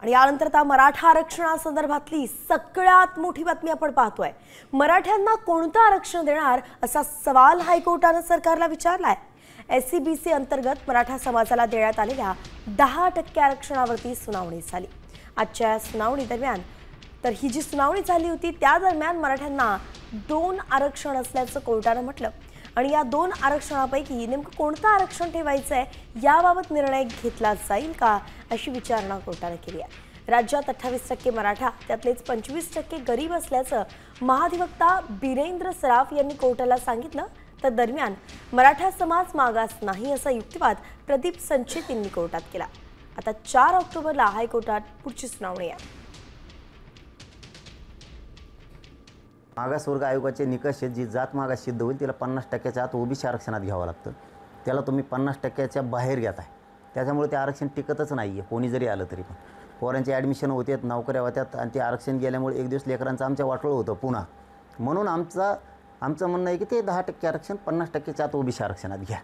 आणि यानंतर आता मराठा आरक्षणासंदर्भातली सगळ्यात मोठी बातमी आपण पाहतोय। मराठ्यांना कोणतं आरक्षण देणार असा सवाल हायकोर्टाने सरकारला विचारलाय। एससीबीसी अंतर्गत मराठा समाजाला देण्यात आलेल्या 10% आरक्षणावरती सुनावणी झाली। आजच्या सुनावणी दरम्यान तर ही जी सुनावणी झाली होती त्या दरम्यान मराठ्यांना 2 आरक्षण असल्याचं कोर्टाने म्हटलं आणि या 2 आरक्षणापैकी नेमकं कोणतं आरक्षण ठेवायचंय याबाबत निर्णय घेतला जाईल का अशी विचारणा कोर्टाने केली आहे। राज्यात 28% मराठा त्यातलेच 25% गरीब असल्याचं महाधिवक्ता बिरेंद्र सराफ यांनी कोर्टाला सांगितलं। तर दरम्यान मराठा समाज मागास नाही असा युक्तिवाद प्रदीप संचेत यांनी कोर्टात केला। आता 4 ऑक्टोबरला हायकोर्टात पुढची सुनावणी आहे। मागासवर्ग आयोगाचे निकष जी जात मागास सिद्ध होईल तिला 50%च्या आत ओबीसी आरक्षणात घ्यावं लागतं। त्याला तुम्ही 50%च्या बाहेर घेताय, त्याच्यामुळे ते आरक्षण टिकतच नाही आहे। कोणी जरी आलं तरी पण पोरांचे ॲडमिशन होतात, नोकऱ्या होतात आणि ते आरक्षण गेल्यामुळे एक दिवस लेकरांचं आमच्या वाटोळं होतं पुन्हा। म्हणून आमचं म्हणणं आहे की ते 10% आरक्षण 50%च्या आत ओबीसी आरक्षणात घ्या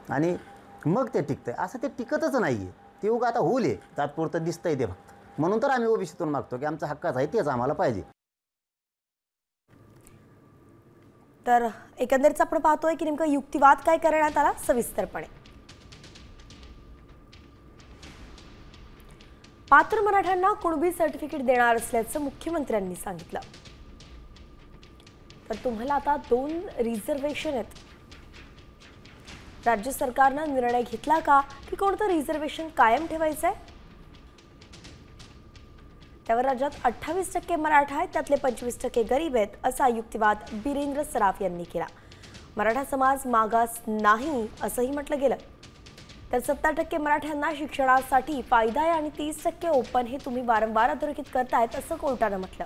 आणि मग ते टिकतंय। असं ते टिकतच नाही आहे, ते उगा आता होईल आहे तात्पुरतं दिसतंय ते फक्त। म्हणून तर आम्ही ओबीसीतून मागतो की आमचा हक्काच आहे तेच आम्हाला पाहिजे। तर एकंदरीत आपण पाहतोय की नेमकं युक्तिवाद काय करण्यात आला सविस्तरपणे। पात्र मराठ्यांना कुणबी सर्टिफिकेट देणार असल्याचं मुख्यमंत्र्यांनी सांगितलं। तर तुम्हाला आता 2 रिझर्वेशन आहेत। राज्य सरकारने निर्णय घेतला का की कोणतं रिझर्वेशन कायम ठेवायचं आहे? त्यावर राज्यात 28% मराठा आहेत त्यातले 25% गरीब आहेत असा युक्तिवाद बिरेंद्र सराफ यांनी केला। मराठा समाज मागास नाही असंही म्हटलं गेलं। तर 70% मराठ्यांना शिक्षणासाठी फायदा आहे आणि 30% ओपन हे तुम्ही वारंवार अधोरेखित करतायत असं कोर्टाने म्हटलं।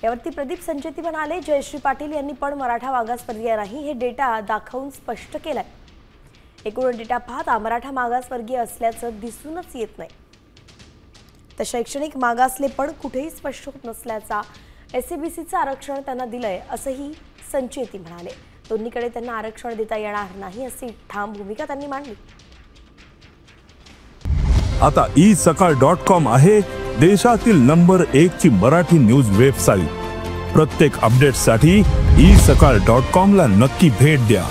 यावरती प्रदीप संचेती म्हणाले जयश्री पाटील यांनी पण मराठा मागासवर्गीय नाही हे डेटा दाखवून स्पष्ट केलंय। एकूण डेटा पाहता मराठा मागासवर्गीय असल्याचं दिसूनच येत नाही। तर शैक्षणिक मागासले पण कुठेही स्पष्ट होत नसल्याचा एससीबीसीचं आरक्षण त्यांना दिलंय असंही संचेती म्हणाले। दोन्हीकडे त्यांना आरक्षण देता येणार नाही अशी ठाम भूमिका त्यांनी मांडली। आता isakal.com आहे देशातील नंबर 1 ची मराठी न्यूज वेबसाईट। प्रत्येक अपडेटसाठी isakal.com ला नक्की भेट द्या।